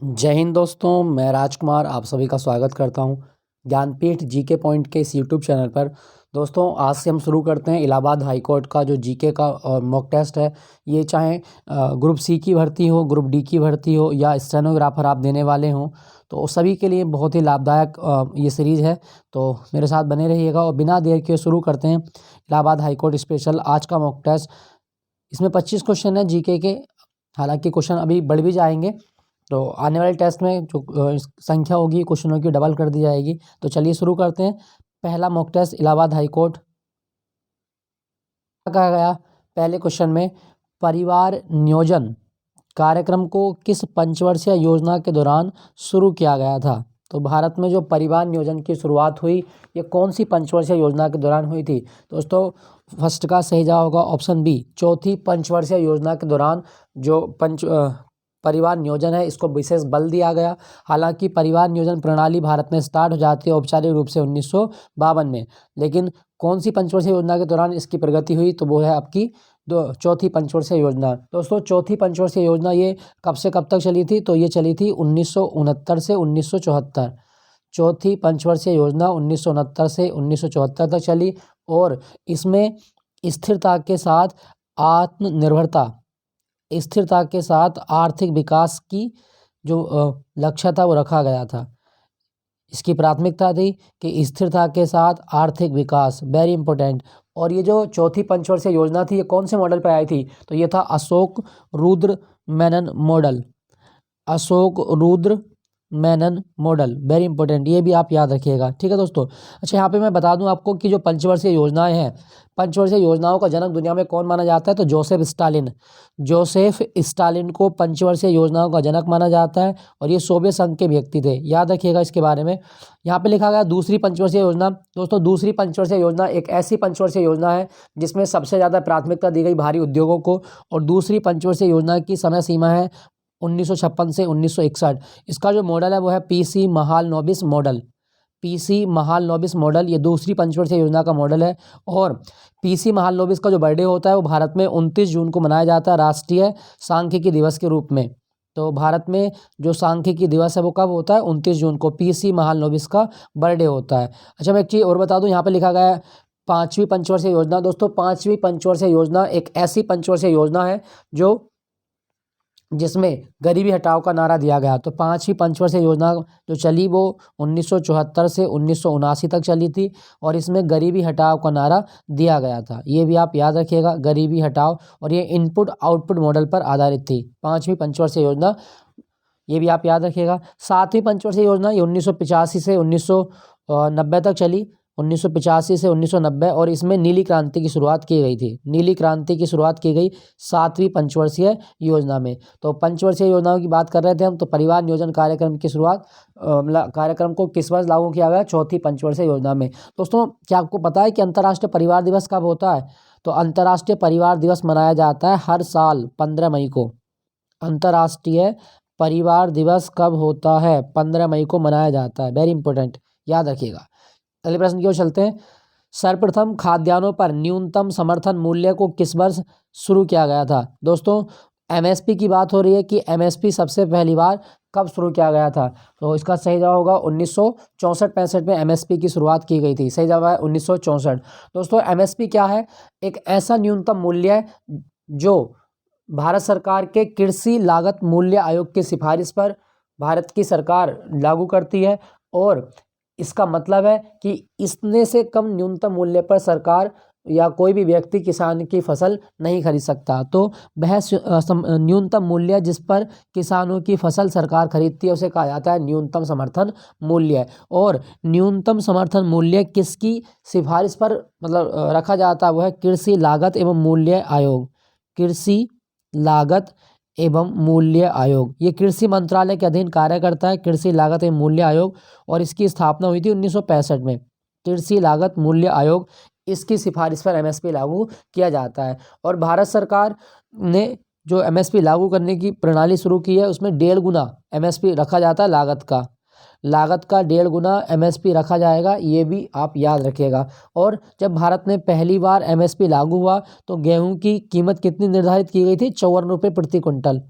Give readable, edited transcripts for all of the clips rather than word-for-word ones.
जय हिंद दोस्तों, मैं राजकुमार आप सभी का स्वागत करता हूं ज्ञानपीठ जीके पॉइंट के इस यूट्यूब चैनल पर। दोस्तों, आज से हम शुरू करते हैं इलाहाबाद हाई कोर्ट का जो जीके का मॉक टेस्ट है। ये चाहे ग्रुप सी की भर्ती हो, ग्रुप डी की भर्ती हो या स्टेनोग्राफर आप देने वाले हों, तो सभी के लिए बहुत ही लाभदायक ये सीरीज़ है। तो मेरे साथ बने रहिएगा और बिना देर के शुरू करते हैं इलाहाबाद हाई कोर्ट स्पेशल आज का मॉक टेस्ट। इसमें 25 क्वेश्चन है जीके के। हालांकि क्वेश्चन अभी बढ़ भी जाएंगे, तो आने वाले टेस्ट में जो संख्या होगी क्वेश्चनों की डबल कर दी जाएगी। तो चलिए शुरू करते हैं। पहला mock test Allahabad high court. क्या कहा गया पहले क्वेश्चन में? परिवार नियोजन कार्यक्रम को किस पंचवर्षीय योजना के दौरान शुरू किया गया था? तो भारत में जो परिवार नियोजन की शुरुआत हुई, ये कौन सी पंचवर्षीय योजना के दौरान हुई थी? दोस्तों, फर्स्ट का सही जवाब होगा ऑप्शन बी, चौथी पंचवर्षीय योजना के दौरान जो परिवार नियोजन है इसको विशेष बल दिया गया। हालांकि परिवार नियोजन प्रणाली भारत में स्टार्ट हो जाती है औपचारिक रूप से 1952 में, लेकिन कौन सी पंचवर्षीय योजना के दौरान इसकी प्रगति हुई? तो वो है आपकी चौथी पंचवर्षीय योजना। दोस्तों, चौथी पंचवर्षीय योजना ये कब से कब तक चली थी? तो ये चली थी 1969 से 1974। चौथी पंचवर्षीय योजना 1969 से 1974 तक चली और इसमें स्थिरता के साथ आत्मनिर्भरता, स्थिरता के साथ आर्थिक विकास की जो लक्ष्य था वो रखा गया था। इसकी प्राथमिकता थी कि स्थिरता के साथ आर्थिक विकास, वेरी इंपॉर्टेंट। और ये जो चौथी पंचवर्षीय योजना थी ये कौन से मॉडल पर आई थी? तो ये था Ashok Rudra Menon model. Ashok Rudra Menon model, very important, ये भी आप याद रखिएगा। ठीक है दोस्तों। अच्छा, यहाँ पे मैं बता दूं आपको कि जो पंचवर्षीय योजनाएं हैं, पंचवर्षीय योजनाओं का जनक दुनिया में कौन माना जाता है? तो जोसेफ स्टालिन। जोसेफ स्टालिन को पंचवर्षीय योजनाओं का जनक माना जाता है और ये सोवियत संघ के व्यक्ति थे, याद रखिएगा इसके बारे में। यहाँ पे लिखा गया दूसरी पंचवर्षीय योजना। दोस्तों, दूसरी पंचवर्षीय योजना एक ऐसी पंचवर्षीय योजना है जिसमें सबसे ज़्यादा प्राथमिकता दी गई भारी उद्योगों को, और दूसरी पंचवर्षीय योजना की समय सीमा है 1956 से 1961। इसका जो मॉडल है वो है PC Mahalanobis model. PC Mahalanobis model ये दूसरी पंचवर्षीय योजना का मॉडल है। और पीसी महालनोबिस का जो बर्थडे होता है वो भारत में 29 जून को मनाया जाता है राष्ट्रीय सांख्यिकी दिवस के रूप में। तो भारत में जो सांख्यिकी दिवस है वो कब होता है? 29 जून को पीसी महालनोबिस का बर्थडे होता है। अच्छा, मैं एक चीज़ और बता दूं, यहाँ पे लिखा गया है पाँचवीं पंचवर्षीय योजना। दोस्तों, पाँचवीं पंचवर्षीय योजना एक ऐसी पंचवर्षीय योजना है जिसमें गरीबी हटाओ का नारा दिया गया। तो पाँचवीं पंचवर्षीय योजना जो चली वो 1974 से 1979 तक चली थी और इसमें गरीबी हटाओ का नारा दिया गया था। ये भी आप याद रखिएगा, गरीबी हटाओ, और ये इनपुट आउटपुट मॉडल पर आधारित थी पाँचवीं पंचवर्षीय योजना, ये भी आप याद रखिएगा। सातवीं पंचवर्षीय योजना ये 1985 से 1990 तक चली, 1985 से 1990, और इसमें नीली क्रांति की शुरुआत की गई थी। नीली क्रांति की शुरुआत की गई सातवीं पंचवर्षीय योजना में। तो पंचवर्षीय योजनाओं की बात कर रहे थे हम, तो परिवार नियोजन कार्यक्रम की शुरुआत कार्यक्रम को किस वर्ष लागू किया गया? चौथी पंचवर्षीय योजना में। दोस्तों, क्या आपको पता है कि अंतर्राष्ट्रीय परिवार दिवस कब होता है? तो अंतर्राष्ट्रीय परिवार दिवस मनाया जाता है हर साल 15 मई को। अंतर्राष्ट्रीय परिवार दिवस कब होता है? 15 मई को मनाया जाता है, वेरी इंपॉर्टेंट, याद रखिएगा। अगले प्रश्न की ओर चलते हैं। सर्वप्रथम खाद्यान्नों पर न्यूनतम समर्थन मूल्य को किस वर्ष शुरू किया गया था? दोस्तों, एमएसपी की बात हो रही है कि एमएसपी सबसे पहली बार कब शुरू किया गया था? तो इसका सही जवाब होगा 1964-65 में एमएसपी की शुरुआत की गई थी। सही जवाब है 1964। दोस्तों, एमएसपी क्या है? एक ऐसा न्यूनतम मूल्य है जो भारत सरकार के कृषि लागत मूल्य आयोग की सिफारिश पर भारत की सरकार लागू करती है, और इसका मतलब है कि इसने से कम न्यूनतम मूल्य पर सरकार या कोई भी व्यक्ति किसान की फसल नहीं खरीद सकता। तो वह न्यूनतम मूल्य जिस पर किसानों की फसल सरकार खरीदती है उसे कहा जाता है न्यूनतम समर्थन मूल्य। और न्यूनतम समर्थन मूल्य किसकी सिफारिश पर रखा जाता है? वो है कृषि लागत एवं मूल्य आयोग। कृषि लागत एवं मूल्य आयोग, ये कृषि मंत्रालय के अधीन कार्य करता है, कृषि लागत एवं मूल्य आयोग, और इसकी स्थापना हुई थी 1965 में। कृषि लागत मूल्य आयोग, इसकी सिफारिश पर एमएसपी लागू किया जाता है। और भारत सरकार ने जो एमएसपी लागू करने की प्रणाली शुरू की है उसमें 1.5 गुना एमएसपी रखा जाता है लागत का। लागत का 1.5 गुना एमएसपी रखा जाएगा, ये भी आप याद रखिएगा। और जब भारत में पहली बार एमएसपी लागू हुआ तो गेहूं की कीमत कितनी निर्धारित की गई थी? 54 रुपये प्रति क्विंटल।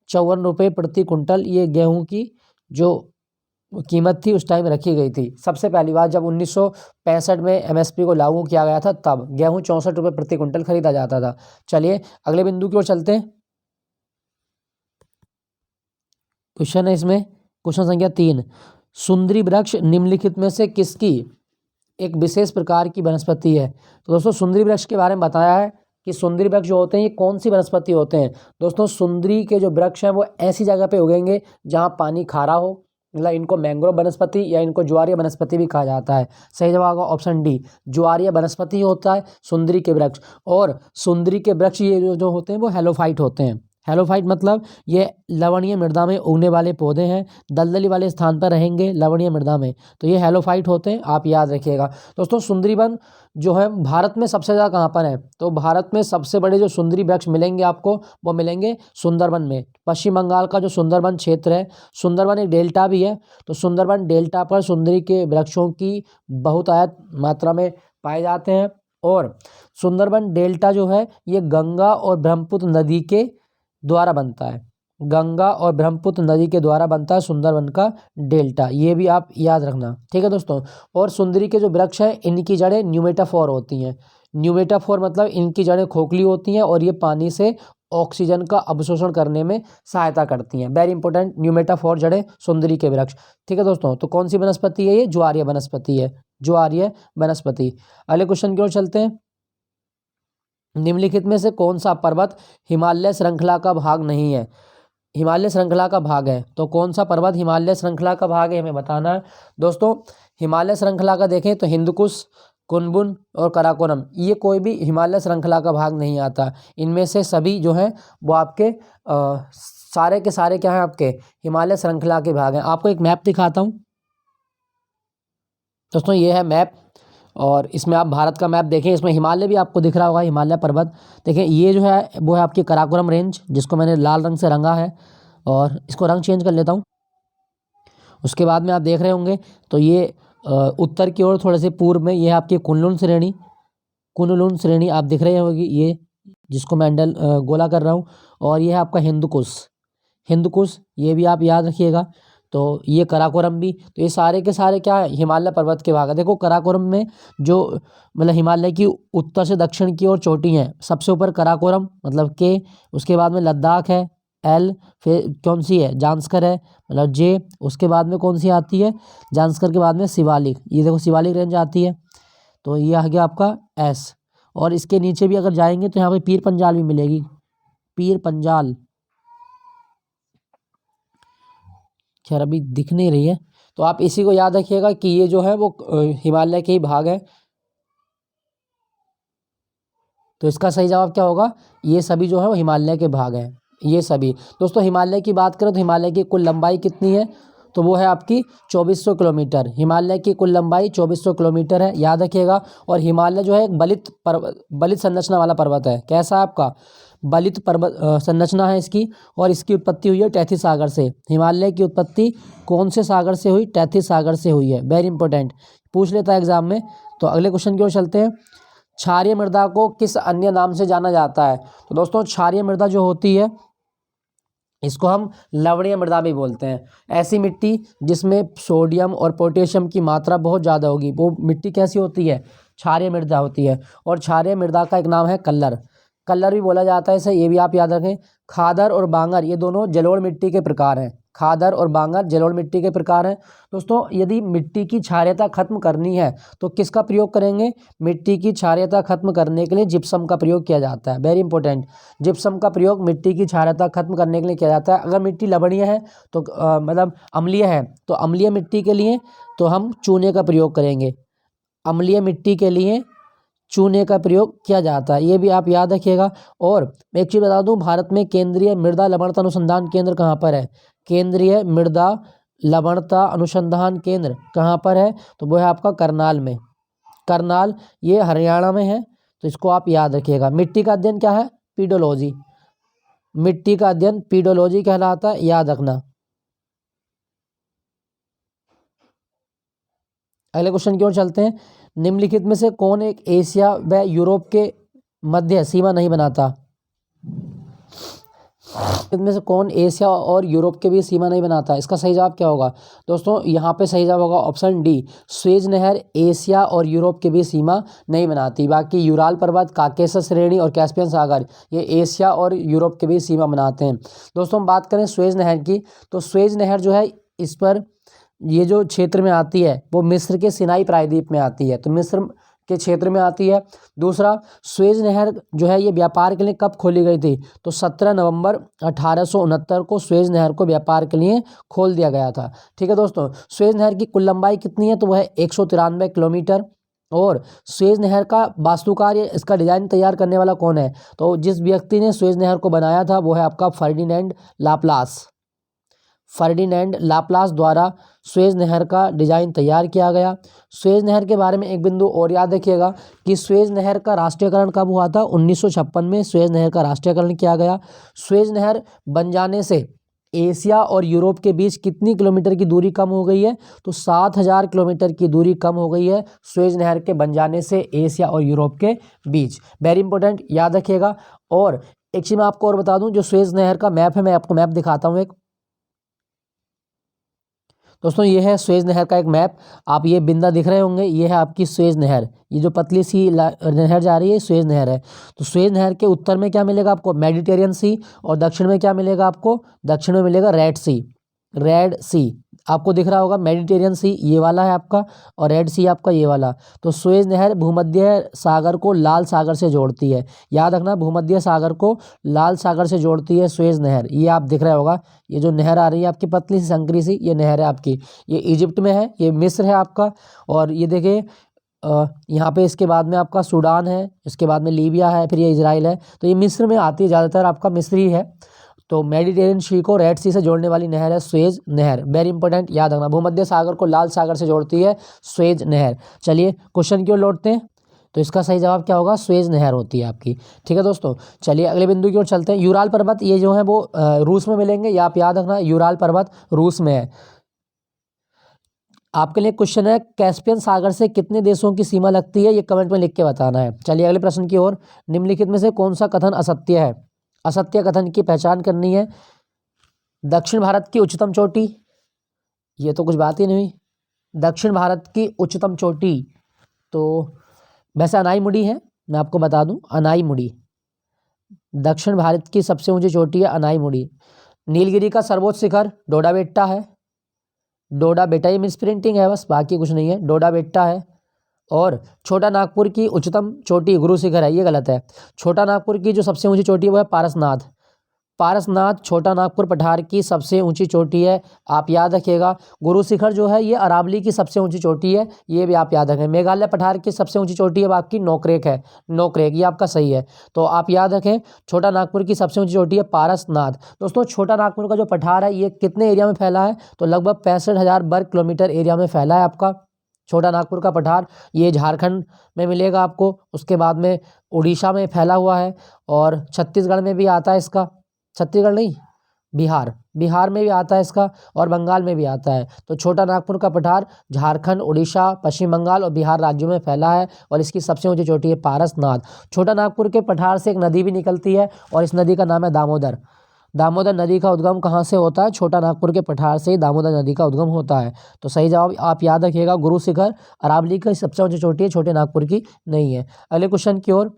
₹54 प्रति कुंटल ये गेहूं की जो कीमत थी उस टाइम रखी गई थी। सबसे पहली बार जब 1965 में एमएसपी को लागू किया गया था तब गेहूं ₹64 प्रति कुंटल खरीदा जाता था। चलिए अगले बिंदु की ओर चलते हैं। क्वेश्चन है इसमें, क्वेश्चन संख्या 3, सुंदरी वृक्ष निम्नलिखित में से किसकी एक विशेष प्रकार की वनस्पति है? तो दोस्तों सुंदरी वृक्ष के बारे में बताया है कि सुंदरी वृक्ष जो होते हैं ये कौन सी वनस्पति होते हैं। दोस्तों सुंदरी के जो वृक्ष हैं वो ऐसी जगह पे उगेंगे जहाँ पानी खारा हो, मतलब इनको मैंग्रोव वनस्पति या इनको ज्वारीय वनस्पति भी कहा जाता है। सही जवाब होगा ऑप्शन डी, ज्वारीय वनस्पति होता है सुंदरी के वृक्ष। और सुंदरी के वृक्ष ये जो होते हैं वो हेलोफाइट होते हैं। हेलोफाइट मतलब ये लवणीय मृदा में उगने वाले पौधे हैं, दलदली वाले स्थान पर रहेंगे लवणीय मृदा में, तो ये हेलोफाइट होते हैं, आप याद रखिएगा। दोस्तों सुंदरी वन जो है भारत में सबसे ज़्यादा कहाँ पर है? तो भारत में सबसे बड़े जो सुंदरी वृक्ष मिलेंगे आपको वो मिलेंगे सुंदरबन में। पश्चिम बंगाल का जो सुंदरबन क्षेत्र है, सुंदरबन एक डेल्टा भी है, तो सुंदरबन डेल्टा पर सुंदरी के वृक्षों की बहुतायत मात्रा में पाए जाते हैं। और सुंदरबन डेल्टा जो है ये गंगा और ब्रह्मपुत्र नदी के द्वारा बनता है, गंगा और ब्रह्मपुत्र नदी के द्वारा बनता है सुंदरबन का डेल्टा, ये भी आप याद रखना, ठीक है दोस्तों। और सुंदरी के जो वृक्ष हैं इनकी जड़ें न्यूमेटाफोर होती हैं। न्यूमेटाफोर मतलब इनकी जड़ें खोखली होती हैं और ये पानी से ऑक्सीजन का अवशोषण करने में सहायता करती हैं। वेरी इंपॉर्टेंट, न्यूमेटाफोर जड़ें सुंदरी के वृक्ष, ठीक है दोस्तों। तो कौन सी वनस्पति है? ये ज्वारीय वनस्पति है, ज्वारीय वनस्पति। अगले क्वेश्चन की ओर चलते हैं। निम्नलिखित में से कौन सा पर्वत हिमालय श्रृंखला का भाग नहीं है? हिमालय श्रृंखला का भाग है, तो कौन सा पर्वत हिमालय श्रृंखला का भाग है हमें बताना है। दोस्तों हिमालय श्रृंखला का देखें तो हिंदकुश, कुनलुन और काराकोरम ये कोई भी हिमालय श्रृंखला का भाग नहीं आता। इनमें से सभी जो हैं वो आपके सारे के सारे क्या हैं? आपके हिमालय श्रृंखला के भाग हैं। आपको एक मैप दिखाता हूँ दोस्तों, ये है मैप, और इसमें आप भारत का मैप देखें, इसमें हिमालय भी आपको दिख रहा होगा, हिमालय पर्वत देखें। ये जो है वो है आपकी काराकोरम रेंज, जिसको मैंने लाल रंग से रंगा है, और इसको रंग चेंज कर लेता हूँ। उसके बाद में आप देख रहे होंगे तो ये उत्तर की ओर थोड़े से पूर्व में ये है आपकी कुनलुन श्रेणी, कुनलुन श्रेणी आप दिख रहे होगी, ये जिसको मैं गोला कर रहा हूँ। और ये है आपका हिंदकुश, हिंदकुश ये भी आप याद रखिएगा। तो ये काराकोरम भी, तो ये सारे के सारे क्या है? हिमालय पर्वत के भाग है। देखो काराकोरम में जो मतलब हिमालय की उत्तर से दक्षिण की ओर चोटी है, सबसे ऊपर काराकोरम मतलब के, उसके बाद में लद्दाख है एल, फिर कौन सी है? जांस्कर है मतलब जे, उसके बाद में कौन सी आती है? जांस्कर के बाद में शिवालिक, ये देखो शिवालिक रेंज आती है, तो ये आ गया आपका एस। और इसके नीचे भी अगर जाएंगे तो यहाँ पे पीर पंजाल भी मिलेगी, पीर पंजाल, खैर अभी दिख नहीं रही है, तो आप इसी को याद रखिएगा कि ये जो है वो हिमालय के ही भाग है। तो इसका सही जवाब क्या होगा? ये सभी जो है वो हिमालय के भाग हैं, ये सभी। दोस्तों हिमालय की बात करें तो हिमालय की कुल लंबाई कितनी है? तो वो है आपकी 2400 किलोमीटर। हिमालय की कुल लंबाई 2400 किलोमीटर है, याद रखिएगा। और हिमालय जो है एक बलित संरचना वाला पर्वत है। कैसा है आपका? बलित पर्वत संरचना है इसकी, और इसकी उत्पत्ति हुई है टैथिस सागर से। हिमालय की उत्पत्ति कौन से सागर से हुई? टैथिस सागर से हुई है। वेरी इंपॉर्टेंट, पूछ लेता है एग्जाम में। तो अगले क्वेश्चन की ओर चलते हैं। क्षारीय मृदा को किस अन्य नाम से जाना जाता है? तो दोस्तों क्षारीय मृदा जो होती है इसको हम लवणीय मृदा भी बोलते हैं। ऐसी मिट्टी जिसमें सोडियम और पोटेशियम की मात्रा बहुत ज़्यादा होगी, वो मिट्टी कैसी होती है? क्षारीय मृदा होती है। और क्षारीय मृदा का एक नाम है कल्लर, कल्लर भी बोला जाता है इसे, ये भी आप याद रखें। खादर और बांगर ये दोनों जलोढ़ मिट्टी के प्रकार हैं, खादर और बांगर जलोढ़ मिट्टी के प्रकार हैं। दोस्तों यदि मिट्टी की क्षारीयता खत्म करनी है तो किसका प्रयोग करेंगे? मिट्टी की क्षारीयता खत्म करने के लिए जिप्सम का प्रयोग किया जाता है। वेरी इंपॉर्टेंट, जिप्सम का प्रयोग मिट्टी की क्षारीयता खत्म करने के लिए किया जाता है। अगर मिट्टी लवणीय है तो मतलब अम्लीय है, तो अम्लीय मिट्टी के लिए तो हम चूने का प्रयोग करेंगे, अम्लीय मिट्टी के लिए चूने का प्रयोग किया जाता है, ये भी आप याद रखिएगा। और मैं एक चीज़ बता दूं, भारत में केंद्रीय मृदा लवणता अनुसंधान केंद्र कहाँ पर है? केंद्रीय मृदा लवणता अनुसंधान केंद्र कहाँ पर है? तो वो है आपका करनाल में, करनाल ये हरियाणा में है, तो इसको आप याद रखिएगा। मिट्टी का अध्ययन क्या है? पीडोलॉजी, मिट्टी का अध्ययन पीडोलॉजी कहलाता है, याद रखना। अगले क्वेश्चन की ओर चलते हैं। निम्नलिखित में से कौन एक एशिया व यूरोप के मध्य सीमा नहीं बनाता? इनमें से कौन एशिया और यूरोप के बीच सीमा नहीं बनाता? इसका सही जवाब क्या होगा दोस्तों? यहाँ पे सही जवाब होगा ऑप्शन डी, स्वेज नहर एशिया और यूरोप के बीच सीमा नहीं बनाती। बाकी यूराल पर्वत, काकेशस श्रेणी और कैस्पियन सागर ये एशिया और यूरोप के बीच सीमा बनाते हैं। दोस्तों हम बात करें स्वेज नहर की, तो स्वेज नहर जो है इस पर ये जो क्षेत्र में आती है वो मिस्र के सिनाई प्रायद्वीप में आती है, तो मिस्र के क्षेत्र में आती है। दूसरा, स्वेज नहर जो है ये व्यापार के लिए कब खोली गई थी? तो 17 नवंबर 1869 को स्वेज नहर को व्यापार के लिए खोल दिया गया था। ठीक है दोस्तों, स्वेज नहर की कुल लंबाई कितनी है? तो वह है 193 किलोमीटर। और स्वेज नहर का वास्तुकार या इसका डिजाइन तैयार करने वाला कौन है? तो जिस व्यक्ति ने स्वेज नहर को बनाया था वो है आपका फर्डिनेंड लाप्लास। फर्डिनेंड लाप्लास द्वारा स्वेज नहर का डिजाइन तैयार किया गया। स्वेज नहर के बारे में एक बिंदु और याद रखिएगा कि स्वेज नहर का राष्ट्रीयकरण कब हुआ था? 1956 में स्वेज नहर का राष्ट्रीयकरण किया गया। स्वेज नहर बन जाने से एशिया और यूरोप के बीच कितनी किलोमीटर की दूरी कम हो गई है? तो 7000 किलोमीटर की दूरी कम हो गई है स्वेज नहर के बन जाने से एशिया और यूरोप के बीच। वेरी इंपॉर्टेंट, याद रखिएगा। और एक चीज मैं आपको और बता दूं, जो स्वेज नहर का मैप है, मैं आपको मैप दिखाता हूं एक। दोस्तों ये है स्वेज नहर का एक मैप, आप ये बिंदा दिख रहे होंगे, ये है आपकी स्वेज नहर। ये जो पतली सी नहर जा रही है स्वेज नहर है। तो स्वेज नहर के उत्तर में क्या मिलेगा आपको? मेडिटेरियन सी। और दक्षिण में क्या मिलेगा आपको? दक्षिण में मिलेगा रेड सी। रेड सी आपको दिख रहा होगा, मेडिटेरियन सी ये वाला है आपका, और रेड सी आपका ये वाला। तो स्वेज नहर भूमध्य सागर को लाल सागर से जोड़ती है। याद रखना, भूमध्य सागर को लाल सागर से जोड़ती है स्वेज नहर। ये आप दिख रहा होगा, ये जो नहर आ रही है आपकी पतली सी संकरी सी, ये नहर है आपकी। ये इजिप्ट में है, ये मिस्र है आपका। और ये देखिए यहाँ पे इसके बाद में आपका सूडान है, इसके बाद में लीबिया है, फिर ये इजराइल है। तो ये मिस्र में आती है, ज़्यादातर आपका मिस्री है। तो मेडिटेरियन सी को रेड सी से जोड़ने वाली नहर है स्वेज नहर। वेरी इंपॉर्टेंट, याद रखना, भूमध्य सागर को लाल सागर से जोड़ती है स्वेज नहर। चलिए क्वेश्चन की ओर लौटते हैं। तो इसका सही जवाब क्या होगा? स्वेज नहर होती है आपकी। ठीक है दोस्तों, चलिए अगले बिंदु की ओर चलते हैं। यूराल पर्वत ये जो है वो रूस में मिलेंगे, या आप याद रखना यूराल पर्वत रूस में है। आपके लिए क्वेश्चन है, कैस्पियन सागर से कितने देशों की सीमा लगती है? ये कमेंट में लिख के बताना है। चलिए अगले प्रश्न की ओर। निम्नलिखित में से कौन सा कथन असत्य है? असत्य कथन की पहचान करनी है। दक्षिण भारत की उच्चतम चोटी, ये तो कुछ बात ही नहीं हुई। दक्षिण भारत की उच्चतम चोटी तो वैसे अनाईमुड़ी है, मैं आपको बता दूं, अनाईमुड़ी दक्षिण भारत की सबसे ऊंची चोटी है, अनाईमुड़ी। नीलगिरी का सर्वोच्च शिखर डोडा बेट्टा है। डोडा बेट्टा, ये मिस प्रिंटिंग है बस, बाकी कुछ नहीं है, डोडा बेट्टा है। और छोटा नागपुर की उच्चतम चोटी गुरु शिखर है, ये गलत है। छोटा नागपुर की जो सबसे ऊंची चोटी है वो है पारसनाथ। पारसनाथ छोटा नागपुर पठार की सबसे ऊंची चोटी है, आप याद रखिएगा। गुरु शिखर जो है ये अरावली की सबसे ऊंची चोटी है, ये भी आप याद रखें। मेघालय पठार की सबसे ऊंची चोटी है आपकी नोकरेक है, नोकरेक, ये आपका सही है। तो आप याद रखें, छोटा नागपुर की सबसे ऊंची चोटी है पारसनाथ। दोस्तों छोटा नागपुर का जो पठार है ये कितने एरिया में फैला है? तो लगभग 65,000 वर्ग किलोमीटर एरिया में फैला है आपका छोटा नागपुर का पठार। ये झारखंड में मिलेगा आपको, उसके बाद में उड़ीसा में फैला हुआ है, और छत्तीसगढ़ में भी आता है इसका, छत्तीसगढ़ नहीं, बिहार, बिहार में भी आता है इसका, और बंगाल में भी आता है। तो छोटा नागपुर का पठार झारखंड, उड़ीसा, पश्चिम बंगाल और बिहार राज्यों में फैला है, और इसकी सबसे ऊंची चोटी है पारसनाथ। छोटा नागपुर के पठार से एक नदी भी निकलती है, और इस नदी का नाम है दामोदर। दामोदर नदी का उद्गम कहाँ से होता है? छोटा नागपुर के पठार से दामोदर नदी का उद्गम होता है। तो सही जवाब आप याद रखिएगा, गुरु शिखर अरावली की सबसे ऊंची चोटी है, छोटे नागपुर की नहीं है। अगले क्वेश्चन की ओर।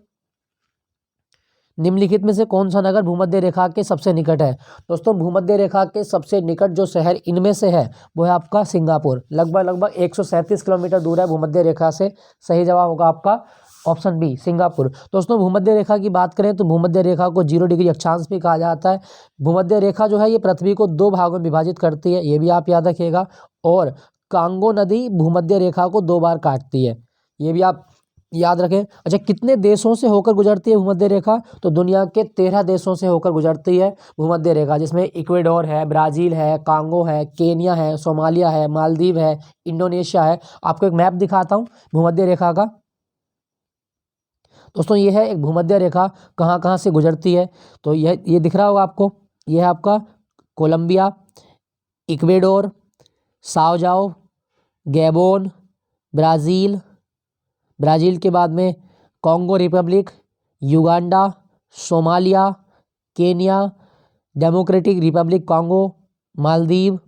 निम्नलिखित में से कौन सा नगर भूमध्य रेखा के सबसे निकट है? दोस्तों भूमध्य रेखा के सबसे निकट जो शहर इनमें से है वो है आपका सिंगापुर। लगभग 137 किलोमीटर दूर है भूमध्य रेखा से। सही जवाब होगा आपका ऑप्शन बी, सिंगापुर। दोस्तों भूमध्य रेखा की बात करें तो भूमध्य रेखा को 0 डिग्री अक्षांश भी कहा जाता है। भूमध्य रेखा जो है ये पृथ्वी को 2 भागों में विभाजित करती है, ये भी आप याद रखिएगा। और कांगो नदी भूमध्य रेखा को 2 बार काटती है, ये भी आप याद रखें। अच्छा, कितने देशों से होकर गुजरती है भूमध्य रेखा? तो दुनिया के 13 देशों से होकर गुजरती है भूमध्य रेखा, जिसमें इक्वेडोर है, ब्राज़ील है, कांगो है, केन्या है, सोमालिया है, मालदीव है, इंडोनेशिया है। आपको एक मैप दिखाता हूँ भूमध्य रेखा का। दोस्तों ये है एक भूमध्य रेखा कहाँ कहाँ से गुजरती है। तो ये दिख रहा होगा आपको, ये है आपका कोलंबिया, इक्वेडोर, साओ जाओ, गैबोन, ब्राज़ील, ब्राज़ील के बाद में Congo Republic, Uganda, Somalia, Kenya, democratic Republic Congo, Maldives,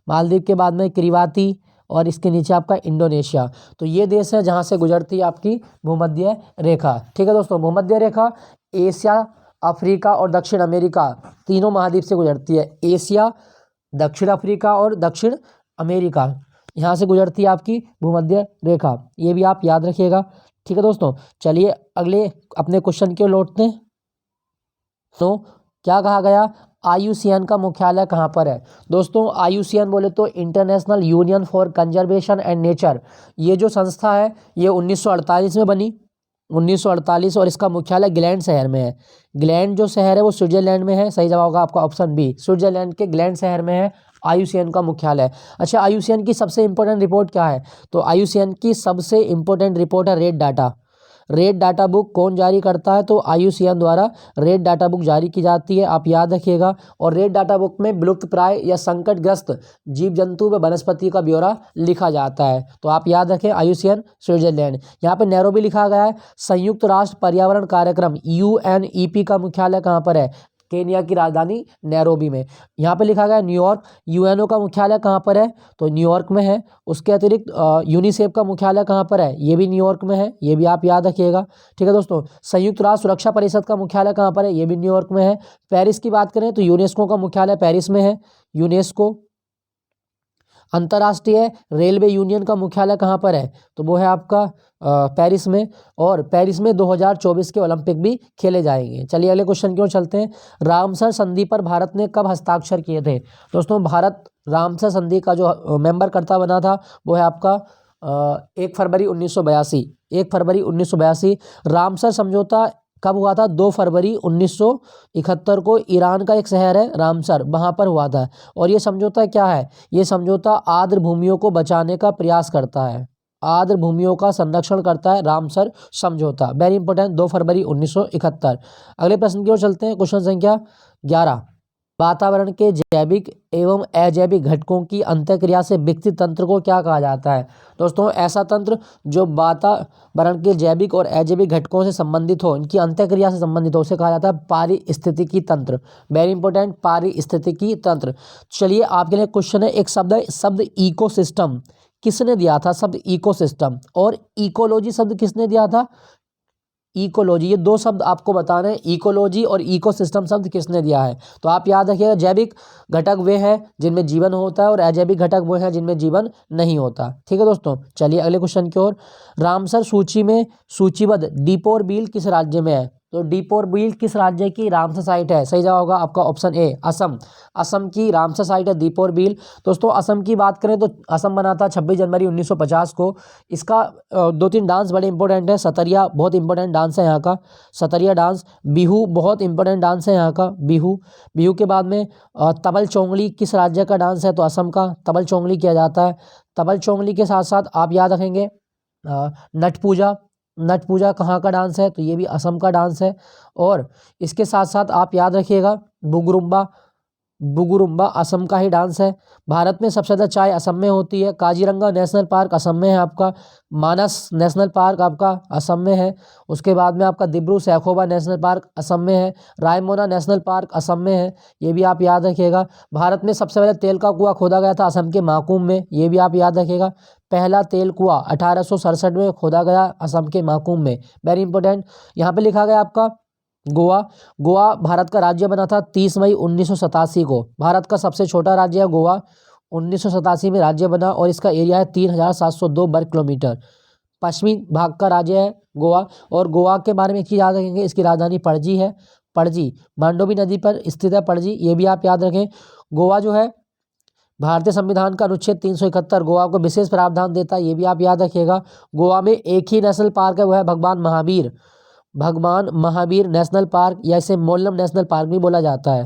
Maldives के बाद में किरीबाती और इसके नीचे आपका इंडोनेशिया। तो ये देश है जहाँ से गुजरती है आपकी भूमध्य रेखा। ठीक है दोस्तों, भूमध्य रेखा एशिया, अफ्रीका और दक्षिण अमेरिका तीनों महाद्वीप से गुजरती है। एशिया, दक्षिण अफ्रीका और दक्षिण अमेरिका, यहाँ से गुजरती है आपकी भूमध्य रेखा। ये भी आप याद रखिएगा। ठीक है दोस्तों, चलिए अगले अपने क्वेश्चन की ओर लौटते हैं। तो क्या कहा गया, IUCN का मुख्यालय कहाँ पर है? दोस्तों IUCN बोले तो international union for conservation and nature, ये जो संस्था है ये 1948 में बनी, 1948, और इसका मुख्यालय ग्लैंड शहर में है। ग्लैंड जो शहर है वो स्विट्जरलैंड में है। सही जवाब होगा आपका ऑप्शन बी, स्विट्जरलैंड के ग्लैंड शहर में है IUCN का मुख्यालय। अच्छा, IUCN की सबसे इंपॉर्टेंट रिपोर्ट क्या है? तो IUCN की सबसे इंपॉर्टेंट रिपोर्ट है red data. Red data book कौन जारी करता है? तो IUCN द्वारा रेड डाटा बुक जारी की जाती है, आप याद रखिएगा। और रेड डाटा बुक में विलुप्त प्राय या संकटग्रस्त जीव जंतु व वनस्पति का ब्यौरा लिखा जाता है। तो आप याद रखें IUCN स्विट्जरलैंड। यहाँ पे नैरोबी लिखा गया है। संयुक्त राष्ट्र पर्यावरण कार्यक्रम UNEP का मुख्यालय कहाँ पर है? केनिया की राजधानी नैरोबी में। यहाँ पे लिखा गया न्यूयॉर्क। UNO का मुख्यालय कहाँ पर है? तो न्यूयॉर्क में है। उसके अतिरिक्त यूनिसेफ का मुख्यालय कहाँ पर है? ये भी न्यूयॉर्क में है, ये भी आप याद रखिएगा। ठीक है दोस्तों, संयुक्त राष्ट्र सुरक्षा परिषद का मुख्यालय कहाँ पर है? ये भी न्यूयॉर्क में है। पेरिस की बात करें तो यूनेस्को का मुख्यालय पेरिस में है, यूनेस्को। अंतर्राष्ट्रीय रेलवे यूनियन का मुख्यालय कहाँ पर है? तो वो है आपका पेरिस में। और पेरिस में 2024 के ओलंपिक भी खेले जाएंगे। चलिए अगले क्वेश्चन की ओर चलते हैं। रामसर संधि पर भारत ने कब हस्ताक्षर किए थे? दोस्तों भारत रामसर संधि का जो मेंबर करता बना था वो है आपका 1 फरवरी 1982। 1 फरवरी 1982। रामसर समझौता कब हुआ था? 2 फरवरी 1971 को ईरान का एक शहर है रामसर, वहाँ पर हुआ था। और ये समझौता क्या है? ये समझौता आर्द्र भूमियों को बचाने का प्रयास करता है, आर्द्र भूमियों का संरक्षण करता है रामसर समझौता। वेरी इंपॉर्टेंट, 2 फरवरी 1971। अगले प्रश्न की ओर चलते हैं। क्वेश्चन संख्या 11। वातावरण के जैविक एवं अजैविक घटकों की अंतःक्रिया से विकसित तंत्र को क्या कहा जाता है? दोस्तों ऐसा तंत्र जो वातावरण के जैविक और अजैविक घटकों से संबंधित हो, इनकी अंतःक्रिया से संबंधित हो, उसे कहा जाता है पारिस्थितिकी तंत्र। वेरी इंपॉर्टेंट, पारिस्थितिकी तंत्र। चलिए आपके लिए क्वेश्चन है, एक शब्द इकोसिस्टम किसने दिया था? शब्द इकोसिस्टम। और इकोलॉजी शब्द किसने दिया था? इकोलॉजी। ये 2 शब्द आपको बताने हैं, इकोलॉजी और इकोसिस्टम शब्द किसने दिया है? तो आप याद रखिएगा, जैविक घटक वे हैं जिनमें जीवन होता है और अजैविक घटक वो हैं जिनमें जीवन नहीं होता। ठीक है दोस्तों, चलिए अगले क्वेश्चन की ओर। रामसर सूची में सूचीबद्ध दीपोर बील किस राज्य में है? तो दीपोर बील किस राज्य की रामसर साइट है? सही जवाब होगा आपका ऑप्शन ए, असम। असम की रामसर साइट है दीपोर बील। दोस्तों असम की बात करें तो असम बना था 26 जनवरी 1950 को। इसका 2-3 डांस बड़े इंपॉर्टेंट है। सतरिया बहुत इंपॉर्टेंट डांस है यहाँ का, सतरिया डांस। बिहू बहुत इंपॉर्टेंट डांस है यहाँ का, बिहू। बिहू के बाद में तबल चोंगली किस राज्य का डांस है? तो असम का तबल चोंगली किया जाता है। तबल चोंगली के साथ साथ आप याद रखेंगे नट पूजा। नट पूजा कहाँ का डांस है? तो ये भी असम का डांस है। और इसके साथ साथ आप याद रखिएगा बुगुरुम्बा। बुगुरुम्बा असम का ही डांस है। भारत में सबसे ज़्यादा चाय असम में होती है। काजीरंगा नेशनल पार्क असम में है आपका। मानस नेशनल पार्क आपका असम में है। उसके बाद में आपका दिब्रू सैखोवा नेशनल पार्क असम में है। रायमोना नेशनल पार्क असम में है, ये भी आप याद रखिएगा। भारत में सबसे पहले तेल का कुआं खोदा गया था असम के माकूम में, ये भी आप याद रखिएगा। पहला तेल कुआं 1867 में खोदा गया असम के माकूम में। Very important. यहाँ पे लिखा गया आपका गोवा। गोवा भारत का राज्य बना था 30 मई 1987 को। भारत का सबसे छोटा राज्य है गोवा, 1987 में राज्य बना और इसका एरिया है 3702 वर्ग किलोमीटर। पश्चिमी भाग का राज्य है गोवा। और गोवा के बारे में एक चीज़ याद रखेंगे, इसकी राजधानी पणजी है। पणजी मांडोवी नदी पर स्थित है पणजी, ये भी आप याद रखें। गोवा जो है भारतीय संविधान का अनुच्छेद 371 गोवा को विशेष प्रावधान देता है, ये भी आप याद रखिएगा। गोवा में एक ही नेशनल पार्क है, वो है भगवान महावीर। भगवान महावीर नेशनल पार्क, या इसे मोल्लम नेशनल पार्क भी बोला जाता है।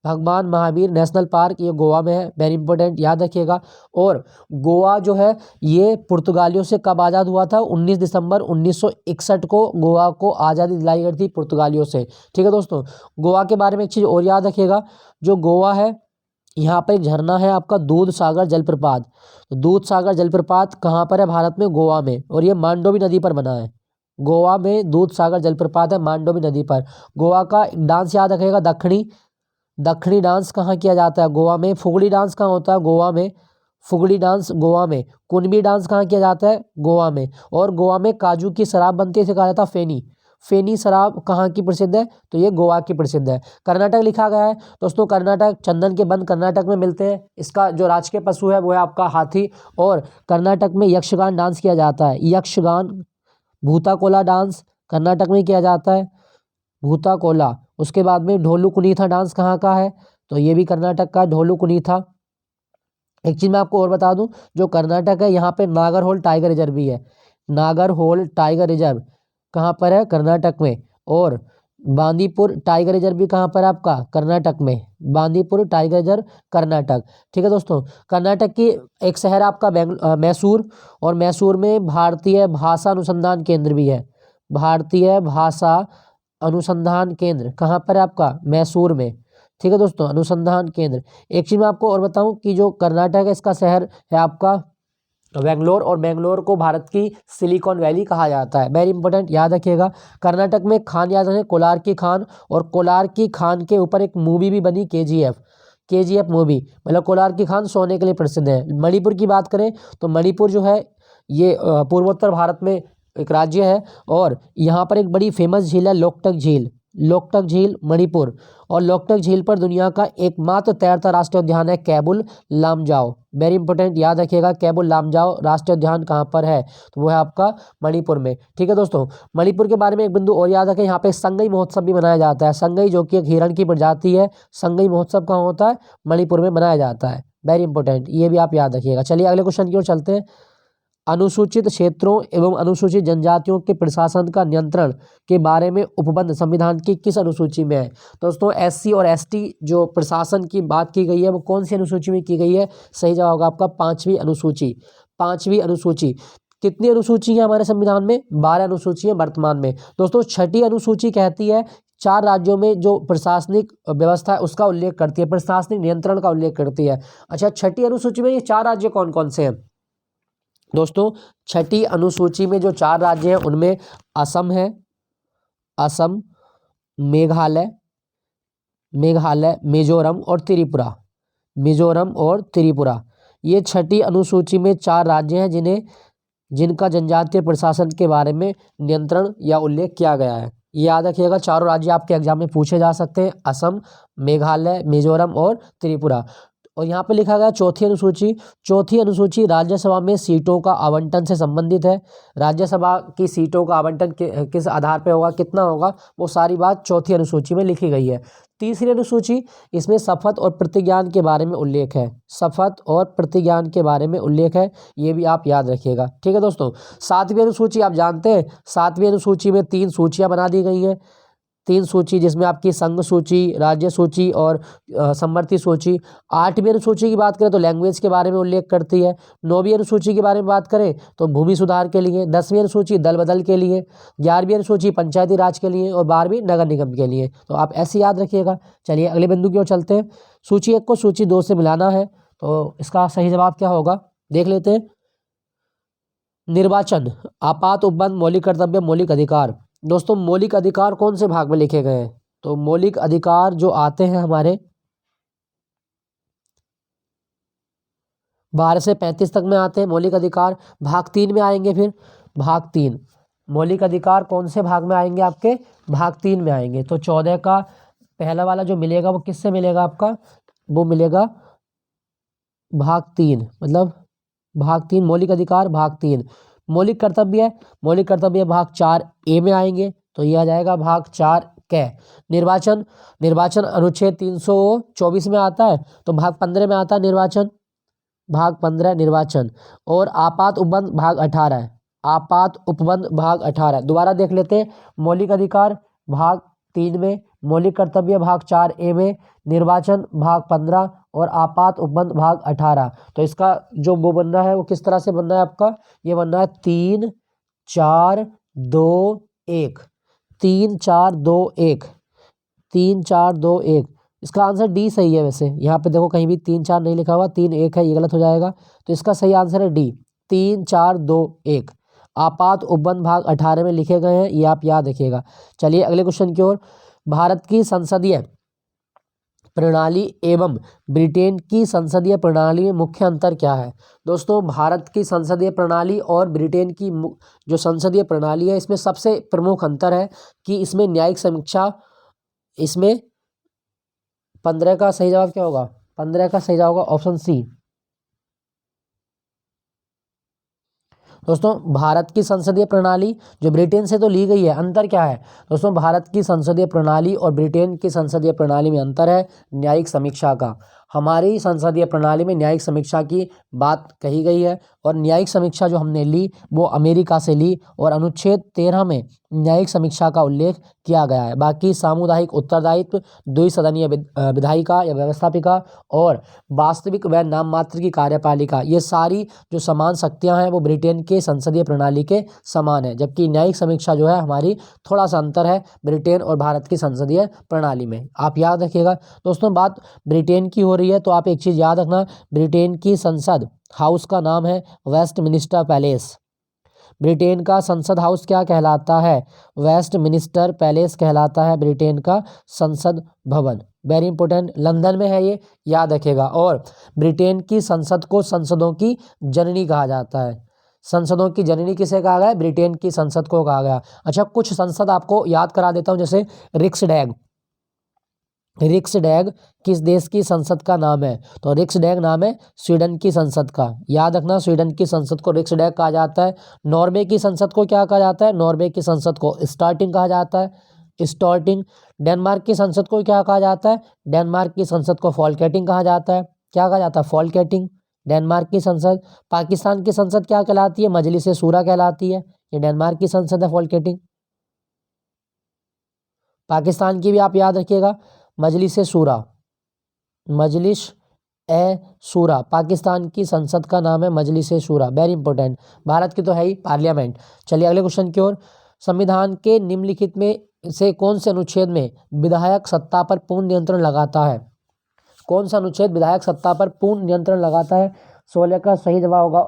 भगवान महावीर नेशनल पार्क ये गोवा में है, वेरी इंपॉर्टेंट, याद रखिएगा। और गोवा जो है ये पुर्तगालियों से कब आज़ाद हुआ था? 19 दिसंबर 1961 को गोवा को आज़ादी दिलाई गई थी पुर्तगालियों से। ठीक है दोस्तों, गोवा के बारे में एक चीज़ और याद रखिएगा, जो गोवा है यहाँ पर एक झरना है आपका दूध सागर जलप्रपात। दूध सागर जलप्रपात कहाँ पर है? भारत में गोवा में, और ये मांडोवी नदी पर बना है। गोवा में दूध सागर जलप्रपात है मांडोवी नदी पर। गोवा का डांस याद रखिएगा, दक्षिणी दखनी डांस कहाँ किया जाता है? गोवा में। फुगड़ी डांस कहाँ होता है? गोवा में। फुगड़ी डांस गोवा में। कुणबी डांस कहाँ किया जाता है? गोवा में। और गोवा में काजू की शराब बनती है, इसे कहा जाता है फेनी। फेनी शराब कहाँ की प्रसिद्ध है? तो ये गोवा की प्रसिद्ध है। कर्नाटक लिखा गया है दोस्तों, कर्नाटक चंदन के वन कर्नाटक में मिलते हैं। इसका जो राजकीय पशु है वो है आपका हाथी। और कर्नाटक में यक्षगान डांस किया जाता है। यक्षगान, भूताकोला डांस कर्नाटक में किया जाता है, भूताकोला। उसके बाद में ढोलू कुनीथा डांस कहाँ का है? तो ये भी कर्नाटक का ढोलू कुनीथा। एक चीज मैं आपको और बता दूं, जो कर्नाटक है यहाँ पे नागरहोल टाइगर रिजर्व भी है। नागरहोल टाइगर रिजर्व कहाँ पर है? कर्नाटक में। और बांदीपुर टाइगर रिजर्व भी कहाँ पर है आपका? कर्नाटक में। Bandipur tiger reserve Karnataka. ठीक है दोस्तों, कर्नाटक की एक शहर आपका मैसूर। और मैसूर में भारतीय भाषा अनुसंधान केंद्र भी है। भारतीय भाषा अनुसंधान केंद्र कहाँ पर है आपका? मैसूर में। ठीक है दोस्तों, अनुसंधान केंद्र। एक चीज मैं आपको और बताऊं कि जो कर्नाटक है इसका शहर है आपका बेंगलोर। और बेंगलोर को भारत की सिलिकॉन वैली कहा जाता है। वेरी इंपॉर्टेंट, याद रखिएगा। कर्नाटक में खान याद रखें, कोलार की खान। और कोलार की खान के ऊपर एक मूवी भी बनी, केजीएफ। केजीएफ मूवी, मतलब कोलार की खान सोने के लिए प्रसिद्ध है। मणिपुर की बात करें तो मणिपुर जो है ये पूर्वोत्तर भारत में एक राज्य है। और यहाँ पर एक बड़ी फेमस झील है लोकटक झील। लोकटक झील मणिपुर। और लोकटक झील पर दुनिया का एकमात्र तैरता राष्ट्रीय उद्यान है कैबुल लामजाओ। वेरी इंपॉर्टेंट, याद रखिएगा। कैबुल लामजाओ राष्ट्रीय उद्यान कहाँ पर है? तो वो है आपका मणिपुर में। ठीक है दोस्तों, मणिपुर के बारे में एक बिंदु और याद रखें, यहाँ पे संगई महोत्सव भी मनाया जाता है। संगई जो कि एक हिरण की प्रजाति है। संगई महोत्सव कहाँ होता है? मणिपुर में मनाया जाता है। वेरी इंपॉर्टेंट, ये भी आप याद रखिएगा। चलिए अगले क्वेश्चन की ओर चलते हैं। अनुसूचित क्षेत्रों एवं अनुसूचित जनजातियों के प्रशासन का नियंत्रण के बारे में उपबंध संविधान की किस अनुसूची में है? दोस्तों एससी और एसटी जो प्रशासन की बात की गई है वो कौन सी अनुसूची में की गई है? सही जवाब होगा आपका 5वीं अनुसूची। 5वीं अनुसूची। कितनी अनुसूची है हमारे संविधान में? 12 अनुसूची है वर्तमान में। दोस्तों 6ठी अनुसूची कहती है 4 राज्यों में जो प्रशासनिक व्यवस्था है उसका उल्लेख करती है, प्रशासनिक नियंत्रण का उल्लेख करती है। अच्छा, 6ठी अनुसूची में ये 4 राज्य कौन कौन से हैं? दोस्तों 6ठी अनुसूची में जो 4 राज्य हैं उनमें असम है, असम, मेघालय, मिजोरम और त्रिपुरा। मिजोरम और त्रिपुरा, ये 6ठी अनुसूची में 4 राज्य हैं जिनका जनजातीय प्रशासन के बारे में नियंत्रण या उल्लेख किया गया है। याद रखिएगा, चारों राज्य आपके एग्जाम में पूछे जा सकते हैं, असम, मेघालय, मिजोरम और त्रिपुरा। और यहाँ पे लिखा गया 4थी अनुसूची। 4थी अनुसूची राज्यसभा में सीटों का आवंटन से संबंधित है। राज्यसभा की सीटों का आवंटन किस आधार पे होगा, कितना होगा, वो सारी बात 4थी अनुसूची में लिखी गई है। तीसरी अनुसूची, इसमें शपथ और प्रतिज्ञान के बारे में उल्लेख है। शपथ और प्रतिज्ञान के बारे में उल्लेख है, ये भी आप याद रखिएगा। ठीक है दोस्तों, 7वीं अनुसूची आप जानते हैं, 7वीं अनुसूची में 3 सूचियां बना दी गई हैं। 3 सूची, जिसमें आपकी संघ सूची, राज्य सूची और समवर्ती सूची। 8वीं अनुसूची की बात करें तो लैंग्वेज के बारे में उल्लेख करती है। 9वीं अनुसूची की बारे में बात करें तो भूमि सुधार के लिए। 10वीं अनुसूची दल बदल के लिए। 11वीं अनुसूची पंचायती राज के लिए। और 12वीं नगर निगम के लिए। तो आप ऐसे याद रखिएगा। चलिए अगले बिंदु की ओर चलते हैं। सूची 1 को सूची 2 से मिलाना है, तो इसका सही जवाब क्या होगा देख लेते हैं। निर्वाचन, आपात उपबंध, मौलिक कर्तव्य, मौलिक अधिकार। दोस्तों मौलिक अधिकार कौन से भाग में लिखे गए हैं? तो मौलिक अधिकार जो आते हैं हमारे 12 से 35 तक में आते हैं मौलिक अधिकार। भाग 3 में आएंगे। फिर भाग 3 मौलिक अधिकार कौन से भाग में आएंगे? आपके भाग 3 में आएंगे। तो 14 का पहला वाला जो मिलेगा वो किससे मिलेगा आपका? वो मिलेगा भाग 3, मतलब भाग 3 मौलिक अधिकार भाग 3। मौलिक कर्तव्य, मौलिक कर्तव्य भाग 4A में आएंगे, तो यह आ जाएगा भाग 4 कै। निर्वाचन, निर्वाचन अनुच्छेद 324 में आता है, तो भाग 15 में आता है निर्वाचन, भाग 15 निर्वाचन। और आपात उपबंध भाग 18 है। आपात उपबंध भाग 18 दोबारा देख लेते हैं। मौलिक अधिकार भाग 3 में, मौलिक कर्तव्य भाग 4A में, निर्वाचन भाग 15 और आपात उपबंध भाग 18। तो इसका जो वो बनना है वो किस तरह से बनना है आपका? ये बनना है 3 4 2 1। 3 4 2 1। 3 4 2 1। इसका आंसर डी सही है। वैसे यहाँ पे देखो कहीं भी 3 4 नहीं लिखा हुआ, 3 1 है, ये गलत हो जाएगा। तो इसका सही आंसर है डी, 3 4 2 1। आपात उपबंध भाग 18 में लिखे गए हैं, ये आप याद रखिएगा। चलिए अगले क्वेश्चन की ओर। भारत की संसदीय प्रणाली एवं ब्रिटेन की संसदीय प्रणाली में मुख्य अंतर क्या है? दोस्तों, भारत की संसदीय प्रणाली और ब्रिटेन की जो संसदीय प्रणाली है, इसमें सबसे प्रमुख अंतर है कि इसमें न्यायिक समीक्षा, इसमें 15 का सही जवाब क्या होगा? 15 का सही जवाब होगा ऑप्शन सी। दोस्तों, भारत की संसदीय प्रणाली जो ब्रिटेन से तो ली गई है, अंतर क्या है? दोस्तों, भारत की संसदीय प्रणाली और ब्रिटेन की संसदीय प्रणाली में अंतर है न्यायिक समीक्षा का। हमारी संसदीय प्रणाली में न्यायिक समीक्षा की बात कही गई है और न्यायिक समीक्षा जो हमने ली वो अमेरिका से ली और अनुच्छेद 13 में न्यायिक समीक्षा का उल्लेख किया गया है। बाकी सामुदायिक उत्तरदायित्व, द्विसदनीय विधायिका या व्यवस्थापिका और वास्तविक व नाम मात्र की कार्यपालिका, ये सारी जो समान शक्तियां हैं वो ब्रिटेन के संसदीय प्रणाली के समान है, जबकि न्यायिक समीक्षा जो है हमारी थोड़ा सा अंतर है ब्रिटेन और भारत की संसदीय प्रणाली में। आप याद रखिएगा। दोस्तों, बात ब्रिटेन की हो रही है तो आप एक चीज़ याद रखना, ब्रिटेन की संसद हाउस का नाम है वेस्टमिनिस्टर पैलेस। ब्रिटेन का संसद हाउस क्या कहलाता है? वेस्टमिनिस्टर पैलेस कहलाता है ब्रिटेन का संसद भवन। वेरी इंपॉर्टेंट, लंदन में है ये, याद रखेगा। और ब्रिटेन की संसद को संसदों की जननी कहा जाता है। संसदों की जननी किसे कहा गया? ब्रिटेन की संसद को कहा गया। अच्छा, कुछ संसद आपको याद करा देता हूं, जैसे रिक्सडैग। रिक्सडैग किस देश की संसद का नाम है? तो रिक्सडैग नाम है स्वीडन की संसद का। याद रखना, स्वीडन की संसद को रिक्सडैग कहा जाता है। नॉर्वे की संसद को क्या कहा जाता है? नॉर्वे की संसद को स्टार्टिंग कहा जाता है, स्टार्टिंग। डेनमार्क की संसद को क्या कहा जाता है? डेनमार्क की संसद को फॉलकेटिंग कहा जाता है। क्या कहा जाता है? फॉलकेटिंग, डेनमार्क की संसद। पाकिस्तान की संसद क्या कहलाती है? मजलिस शूरा कहलाती है। ये डेनमार्क की संसद है, फॉलकेटिंग। पाकिस्तान की भी आप याद रखिएगा, मजलिस शूरा, मजलिस ए शूरा, पाकिस्तान की संसद का नाम है मजलिस शूरा। Very important. भारत की तो है ही पार्लियामेंट। चलिए अगले क्वेश्चन की ओर। संविधान के निम्नलिखित में से कौन से अनुच्छेद में विधायक सत्ता पर पूर्ण नियंत्रण लगाता है? कौन सा अनुच्छेद विधायक सत्ता पर पूर्ण नियंत्रण लगाता है? 16 का सही जवाब होगा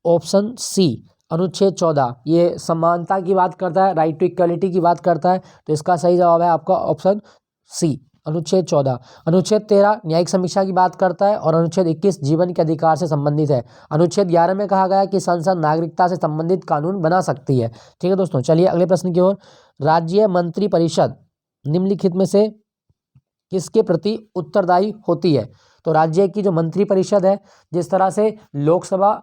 ऑप्शन सी, अनुच्छेद 14। ये समानता की बात करता है, राइट टू इक्वलिटी की बात करता है, तो इसका सही जवाब है आपका ऑप्शन सी, अनुच्छेद 14। अनुच्छेद 13 न्यायिक समीक्षा की बात करता है और अनुच्छेद 21 जीवन के अधिकार से संबंधित है। अनुच्छेद 11 में कहा गया है कि संसद नागरिकता से संबंधित कानून बना सकती है। ठीक है दोस्तों, चलिए अगले प्रश्न की ओर। राज्य मंत्रिपरिषद निम्नलिखित में से किसके प्रति उत्तरदायी होती है? तो राज्य की जो मंत्रिपरिषद है, जिस तरह से लोकसभा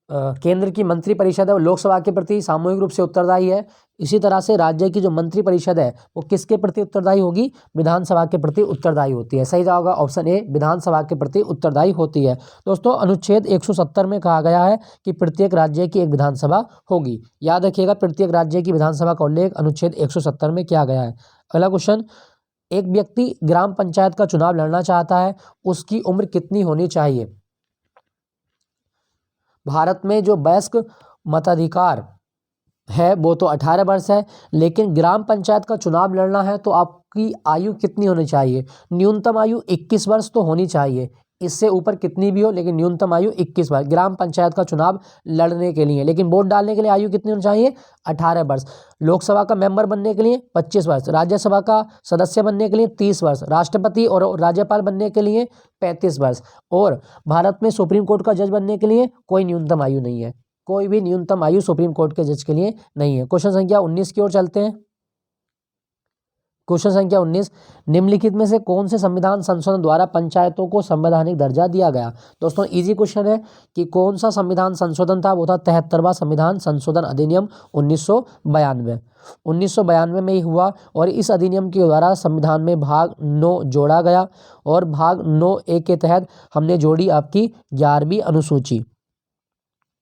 केंद्र की मंत्रिपरिषद है वो लोकसभा के प्रति सामूहिक रूप से उत्तरदायी है, इसी तरह से राज्य की जो मंत्रिपरिषद है वो किसके प्रति उत्तरदायी होगी? विधानसभा के प्रति उत्तरदायी होती है। सही जवाब होगा ऑप्शन ए, विधानसभा के प्रति उत्तरदायी होती है। दोस्तों, अनुच्छेद 170 में कहा गया है कि प्रत्येक राज्य की एक विधानसभा होगी। याद रखिएगा, प्रत्येक राज्य की विधानसभा का उल्लेख अनुच्छेद 170 में किया गया है। अगला क्वेश्चन, एक व्यक्ति ग्राम पंचायत का चुनाव लड़ना चाहता है, उसकी उम्र कितनी होनी चाहिए? भारत में जो वयस्क मताधिकार है वो तो 18 वर्ष है, लेकिन ग्राम पंचायत का चुनाव लड़ना है तो आपकी आयु कितनी होनी चाहिए? न्यूनतम आयु 21 वर्ष तो होनी चाहिए, इससे ऊपर कितनी भी हो, लेकिन न्यूनतम आयु 21 वर्ष ग्राम पंचायत का चुनाव लड़ने के लिए। लेकिन वोट डालने के लिए आयु कितनी होनी चाहिए? 18 वर्ष। लोकसभा का मेंबर बनने के लिए 25 वर्ष, राज्यसभा का सदस्य बनने के लिए 30 वर्ष, राष्ट्रपति और राज्यपाल बनने के लिए 35 वर्ष, और भारत में सुप्रीम कोर्ट का जज बनने के लिए कोई न्यूनतम आयु नहीं है। कोई भी न्यूनतम आयु सुप्रीम कोर्ट के जज के लिए नहीं है। क्वेश्चन संख्या 19 की ओर चलते हैं। क्वेश्चन संख्या 19, निम्नलिखित में से कौन से संविधान संशोधन द्वारा पंचायतों को संवैधानिक दर्जा दिया गया? दोस्तों, इजी क्वेश्चन है कि कौन सा संविधान संशोधन था? वो था 73वां संविधान संशोधन अधिनियम 1992। 1992 में ही हुआ और इस अधिनियम के द्वारा संविधान में भाग 9 जोड़ा गया और भाग 9A के तहत हमने जोड़ी आपकी 11वीं अनुसूची।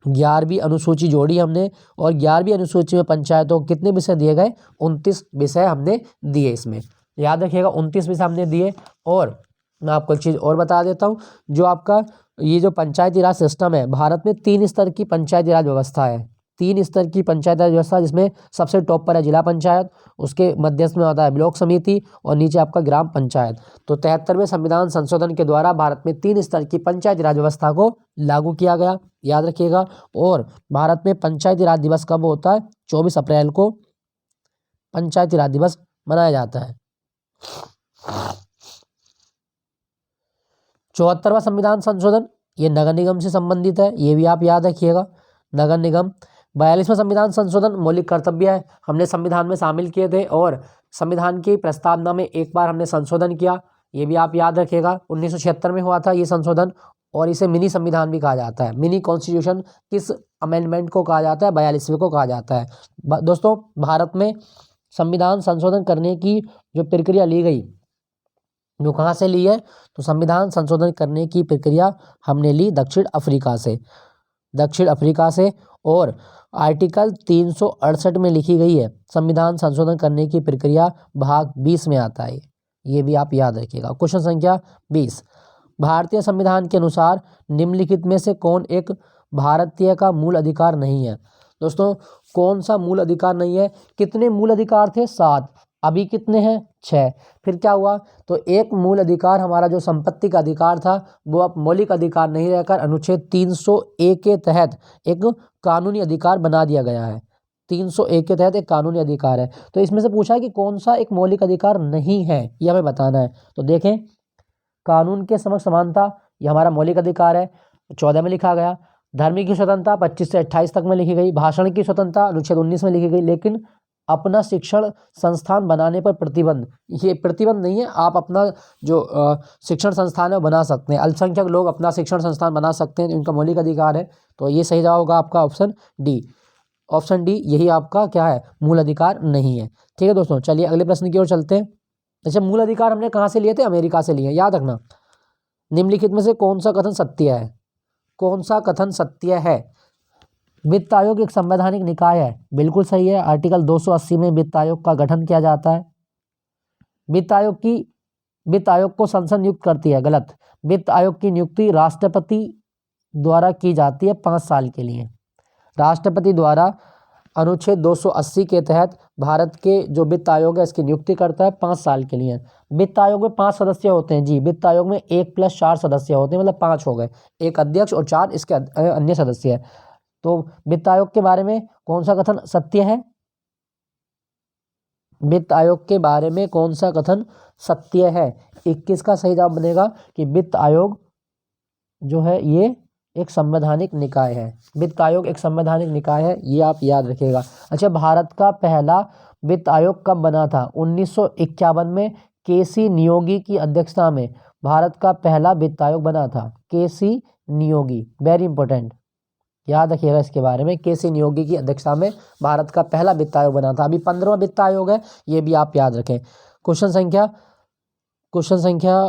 11वीं अनुसूची जोड़ी हमने, और 11वीं अनुसूची में पंचायतों को कितने विषय दिए गए? 29 विषय हमने दिए। इसमें याद रखिएगा 29 विषय हमने दिए। और मैं आपको एक चीज़ और बता देता हूँ, जो आपका ये जो पंचायती राज सिस्टम है, भारत में 3 स्तर की पंचायती राज व्यवस्था है। 3 स्तर की पंचायती राज व्यवस्था, जिसमें सबसे टॉप पर है जिला पंचायत, उसके मध्यस्थ में आता है ब्लॉक समिति और नीचे आपका ग्राम पंचायत। तो 73वें संविधान संशोधन के द्वारा भारत में 3 स्तर की पंचायती राज व्यवस्था को लागू किया गया, याद रखिएगा। और भारत में पंचायती राज दिवस कब होता है? 24 अप्रैल को पंचायती राज दिवस मनाया जाता है। चौहत्तरवां संविधान संशोधन, ये नगर निगम से संबंधित है, ये भी आप याद रखिएगा, नगर निगम। 42वां संविधान संशोधन मौलिक कर्तव्य है, हमने संविधान में शामिल किए थे और संविधान की प्रस्तावना में एक बार हमने संशोधन किया, ये भी आप याद रखिएगा। 1976 में हुआ था ये संशोधन और इसे मिनी संविधान भी कहा जाता है। मिनी कॉन्स्टिट्यूशन किस अमेंडमेंट को कहा जाता है? 42वें को कहा जाता है। दोस्तों, भारत में संविधान संशोधन करने की जो प्रक्रिया ली गई, जो कहाँ से ली है? तो संविधान संशोधन करने की प्रक्रिया हमने ली दक्षिण अफ्रीका से, दक्षिण अफ्रीका से। और आर्टिकल 368 में लिखी गई है संविधान संशोधन करने की प्रक्रिया, भाग 20 में आता है, ये भी आप याद रखिएगा। क्वेश्चन संख्या 20, भारतीय संविधान के अनुसार निम्नलिखित में से कौन एक भारतीय का मूल अधिकार नहीं है? दोस्तों, कौन सा मूल अधिकार नहीं है? कितने मूल अधिकार थे? 7, अभी कितने हैं? 6। फिर क्या हुआ? तो एक मूल अधिकार हमारा जो संपत्ति का अधिकार था वो अब मौलिक अधिकार नहीं रहकर अनुच्छेद 301 के तहत एक कानूनी अधिकार बना दिया गया है। 301 के तहत एक कानूनी अधिकार है। तो इसमें से पूछा है कि कौन सा एक मौलिक अधिकार नहीं है, ये हमें बताना है। तो देखें, कानून के समक्ष समानता, ये हमारा मौलिक अधिकार है, 14 में लिखा गया। धर्म की स्वतंत्रता 25 से 28 तक में लिखी गई। भाषण की स्वतंत्रता अनुच्छेद 19 में लिखी गई। लेकिन अपना शिक्षण संस्थान बनाने पर प्रतिबंध, ये प्रतिबंध नहीं है, आप अपना जो शिक्षण संस्थान है वो बना सकते हैं। अल्पसंख्यक लोग अपना शिक्षण संस्थान बना सकते हैं, इनका मौलिक अधिकार है। तो ये सही जवाब होगा आपका ऑप्शन डी। ऑप्शन डी यही आपका क्या है? मूल अधिकार नहीं है। ठीक है दोस्तों, चलिए अगले प्रश्न की ओर चलते हैं। अच्छा, मूल अधिकार हमने कहाँ से लिए थे? अमेरिका से लिए, याद रखना। निम्नलिखित में से कौन सा कथन सत्य है? कौन सा कथन सत्य है? वित्त आयोग एक संवैधानिक निकाय है, बिल्कुल सही है। आर्टिकल 280 में वित्त आयोग का गठन किया जाता है। वित्त आयोग को संसद नियुक्त करती है, गलत। वित्त आयोग की नियुक्ति राष्ट्रपति द्वारा की जाती है 5 साल के लिए। राष्ट्रपति द्वारा अनुच्छेद 280 के तहत भारत के जो वित्त आयोग है इसकी नियुक्ति करता है 5 साल के लिए। वित्त आयोग में 5 सदस्य होते हैं जी। वित्त आयोग में 1+4 सदस्य होते हैं, मतलब 5 हो गए, एक अध्यक्ष और 4 इसके अन्य सदस्य है। तो वित्त आयोग के बारे में कौन सा कथन सत्य है? वित्त आयोग के बारे में कौन सा कथन सत्य है? 21 का सही जवाब बनेगा कि वित्त आयोग जो है ये एक संवैधानिक निकाय है। वित्त आयोग एक संवैधानिक निकाय है, ये आप याद रखिएगा। अच्छा, भारत का पहला वित्त आयोग कब बना था? 1951 में केसी नियोगी की अध्यक्षता में भारत का पहला वित्त आयोग बना था। केसी नियोगी, वेरी इंपॉर्टेंट, याद रखिएगा इसके बारे में। केसी नियोगी की अध्यक्षता में भारत का पहला वित्त आयोग बना था। अभी 15वां वित्त आयोग है, ये भी आप याद रखें। क्वेश्चन संख्या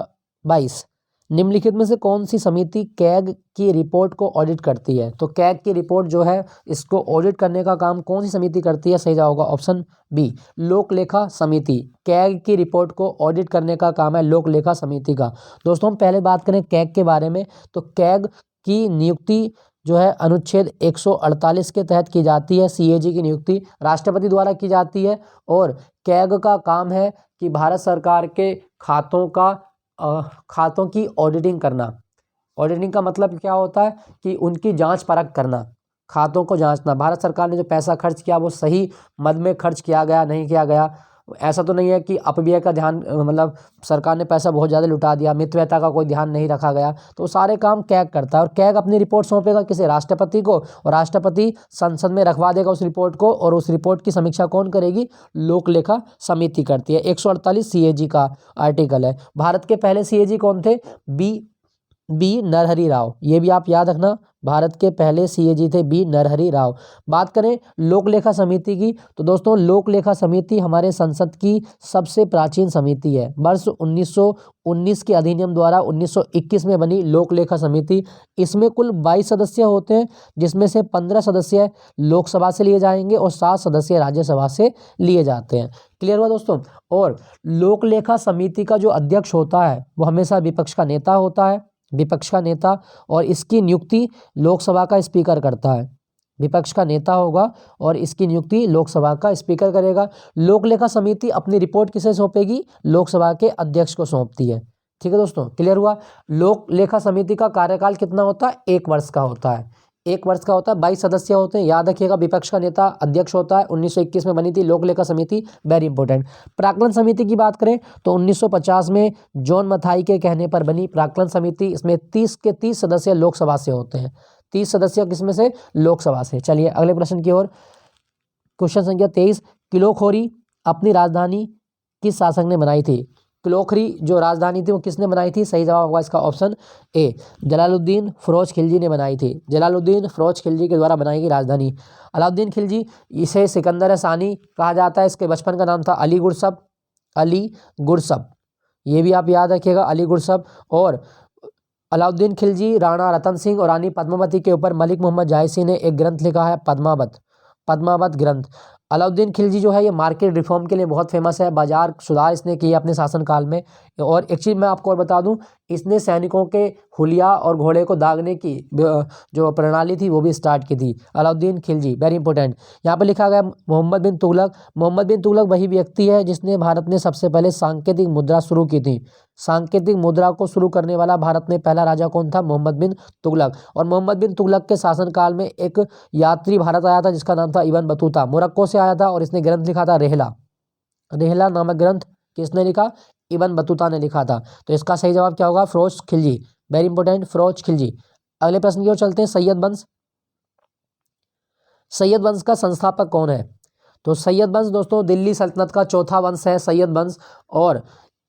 22, निम्नलिखित में से कौन सी समिति कैग की रिपोर्ट को ऑडिट करती है? तो कैग की रिपोर्ट जो है इसको ऑडिट करने का काम कौन सी समिति करती है? सही जवाब होगा ऑप्शन बी, लोक लेखा समिति। कैग की रिपोर्ट को ऑडिट करने का काम है लोक लेखा समिति का। दोस्तों, हम पहले बात करें कैग के बारे में, तो कैग की नियुक्ति जो है अनुच्छेद 148 के तहत की जाती है। सीएजी की नियुक्ति राष्ट्रपति द्वारा की जाती है और कैग का काम है कि भारत सरकार के खातों की ऑडिटिंग करना। ऑडिटिंग का मतलब क्या होता है कि उनकी जांच परख करना, खातों को जांचना। भारत सरकार ने जो पैसा खर्च किया वो सही मद में खर्च किया गया, नहीं किया गया। ऐसा तो नहीं है कि अपव्यय का ध्यान, मतलब सरकार ने पैसा बहुत ज़्यादा लुटा दिया, मितव्ययता का कोई ध्यान नहीं रखा गया। तो सारे काम कैग करता है और कैग अपनी रिपोर्ट सौंपेगा किसे? राष्ट्रपति को, और राष्ट्रपति संसद में रखवा देगा उस रिपोर्ट को, और उस रिपोर्ट की समीक्षा कौन करेगी? लोक लेखा समिति करती है। 148 सीएजी का आर्टिकल है। भारत के पहले सीएजी कौन थे? बी नरहरि राव, ये भी आप याद रखना। भारत के पहले सीएजी थे बी नरहरि राव। बात करें लोक लेखा समिति की, तो दोस्तों लोक लेखा समिति हमारे संसद की सबसे प्राचीन समिति है। वर्ष 1919 के अधिनियम द्वारा 1921 में बनी लोक लेखा समिति। इसमें कुल 22 सदस्य होते हैं, जिसमें से 15 सदस्य लोकसभा से लिए जाएंगे और 7 सदस्य राज्यसभा से लिए जाते हैं। क्लियर हुआ दोस्तों? और लोक लेखा समिति का जो अध्यक्ष होता है वो हमेशा विपक्ष का नेता होता है, विपक्ष का नेता, और इसकी नियुक्ति लोकसभा का स्पीकर करता है। विपक्ष का नेता होगा और इसकी नियुक्ति लोकसभा का स्पीकर करेगा। लोक लेखा समिति अपनी रिपोर्ट किसे सौंपेगी? लोकसभा के अध्यक्ष को सौंपती है। ठीक है दोस्तों, क्लियर हुआ? लोक लेखा समिति का कार्यकाल कितना होता है? 1 वर्ष का होता है। 1 वर्ष का होता है, 22 सदस्य होते हैं, याद रखिएगा। विपक्ष का नेता अध्यक्ष होता है। 1921 में बनी थी लोक लेखा समिति, वेरी इंपॉर्टेंट। प्राक्कलन समिति की बात करें तो 1950 में जॉन मथाई के कहने पर बनी प्राक्कलन समिति। इसमें 30 के 30 सदस्य लोकसभा से होते हैं, 30 सदस्य किसमें से, लोकसभा से। चलिए अगले प्रश्न की ओर। क्वेश्चन संख्या 23, किलोखोरी अपनी राजधानी किस शासक ने बनाई थी? किलोखरी जो राजधानी थी वो किसने बनाई थी? सही जवाब होगा इसका ऑप्शन ए, जलालुद्दीन फिरोज खिलजी ने बनाई थी। जलालुद्दीन फिरोज खिलजी के द्वारा बनाई गई राजधानी। अलाउद्दीन खिलजी, इसे सिकंदर सानी कहा जाता है। इसके बचपन का नाम था अली गुरसब, अली गुरसब, ये भी आप याद रखिएगा, अली गुरसब। और अलाउद्दीन खिलजी राणा रतन सिंह और रानी पद्मावती के ऊपर मलिक मोहम्मद जायसी ने एक ग्रंथ लिखा है, पद्मावत ग्रंथ। अलाउद्दीन खिलजी जो है ये मार्केट रिफॉर्म के लिए बहुत फेमस है, बाजार सुधार इसने किए अपने शासनकाल में। और एक चीज़ मैं आपको और बता दूं, इसने सैनिकों के हुलिया और घोड़े को दागने की जो प्रणाली थी वो भी स्टार्ट की थी, अलाउद्दीन खिलजी, वेरी इंपॉर्टेंट। यहाँ पे लिखा गया मोहम्मद बिन तुगलक। मोहम्मद बिन तुगलक वही व्यक्ति है जिसने भारत में सबसे पहले सांकेतिक मुद्रा शुरू की थी। सांकेतिक मुद्रा को शुरू करने वाला भारत में पहला राजा कौन था? मोहम्मद बिन तुगलक। और मोहम्मद बिन तुगलक के शासनकाल में एक यात्री भारत आया था जिसका नाम था इब्न बतूता, मोरक्को से आया था और इसने ग्रंथ लिखा था रेहला नामक ग्रंथ। किसने लिखा? इब्न बतूता ने लिखा था। तो इसका सही जवाब क्या होगा? Firoz Khilji, very important, Firoz Khilji. अगले प्रश्न की ओर चलते हैं। सैयद वंश का संस्थापक कौन है? तो सैयद वंश दोस्तों दिल्ली सल्तनत का चौथा वंश है, सैयद वंश। और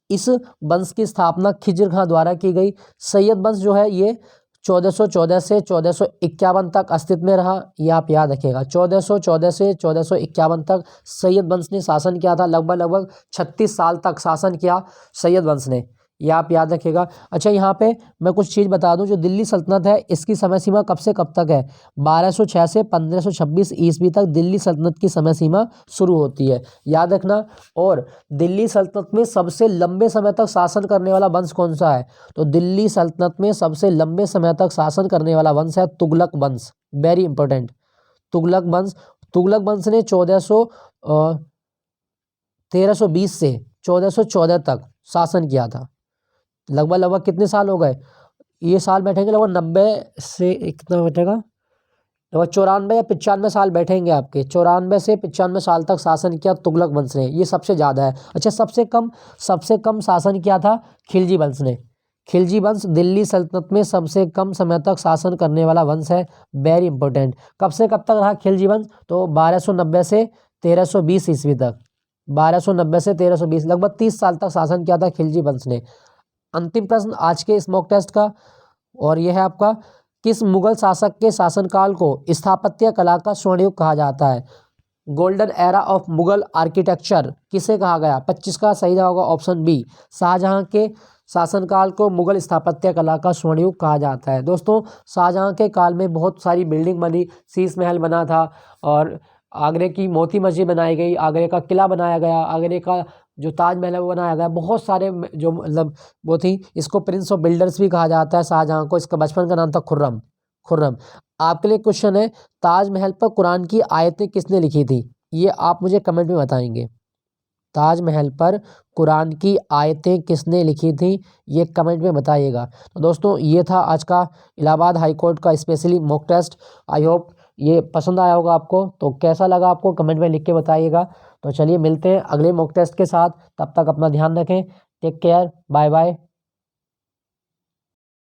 इस वंश की स्थापना खिज्र खां द्वारा की गई। सैयद वंश जो है ये 1414 से 1451 तक अस्तित्व में रहा, ये आप याद रखिएगा। 1414 से 1451 तक सैयद वंश ने शासन किया था, लगभग 36 साल तक शासन किया सैयद वंश ने, ये आप याद रखिएगा। अच्छा, यहाँ पे मैं कुछ चीज़ बता दूं, जो दिल्ली सल्तनत है इसकी समय सीमा कब से कब तक है? 1206 से 1526 ईस्वी तक दिल्ली सल्तनत की समय सीमा शुरू होती है, याद रखना। और दिल्ली सल्तनत में सबसे लंबे समय तक शासन करने वाला वंश कौन सा है? तो दिल्ली सल्तनत में सबसे लंबे समय तक शासन करने वाला वंश है तुगलक वंश, वेरी इंपॉर्टेंट, तुगलक वंश। तुगलक वंश ने 1320 से 1414 तक शासन किया था। लगभग कितने साल हो गए? ये साल बैठेंगे लगभग 90 से कितना बैठेगा, लगभग 94 या 95 साल बैठेंगे आपके। 94 से 95 साल तक शासन किया तुगलक वंश ने, ये सबसे ज़्यादा है। अच्छा, सबसे कम शासन किया था खिलजी वंश ने। खिलजी वंश दिल्ली सल्तनत में सबसे कम समय तक शासन करने वाला वंश है, वेरी इंपॉर्टेंट। कब से कब तक रहा खिलजी वंश? तो 1290 से 1320 ईस्वी तक, 1290 से 1320, लगभग 30 साल तक शासन किया था खिलजी वंश ने। अंतिम प्रश्न आज के इस मॉक टेस्ट का, और यह है आपका, किस मुगल शासक के शासनकाल को स्थापत्य कला का स्वर्ण युग कहा जाता है? Golden era of Mughal architecture किसे कहा गया? 25 का सही जवाब होगा ऑप्शन बी, शाहजहां के शासनकाल को मुगल स्थापत्य कला का स्वर्ण युग कहा जाता है। दोस्तों, शाहजहां के काल में बहुत सारी बिल्डिंग बनी, शीश महल बना था, और आगरे की मोती मस्जिद बनाई गई, आगरे का किला बनाया गया, आगरे का जो ताजमहल है वो बनाया गया, बहुत सारे जो मतलब वो थी। इसको प्रिंस ऑफ बिल्डर्स भी कहा जाता है शाहजहां को। इसका बचपन का नाम था खुर्रम। आपके लिए क्वेश्चन है, ताजमहल पर कुरान की आयतें किसने लिखी थी? ये आप मुझे कमेंट में बताएंगे। ताजमहल पर कुरान की आयतें किसने लिखी थी, ये कमेंट में बताइएगा। तो दोस्तों, ये था आज का इलाहाबाद हाई कोर्ट का specially mock test. I hope ये पसंद आया होगा आपको। तो कैसा लगा आपको कमेंट में लिख के बताइएगा। तो चलिए मिलते हैं अगले मॉक टेस्ट के साथ, तब तक अपना ध्यान रखें, टेक केयर, बाय बाय।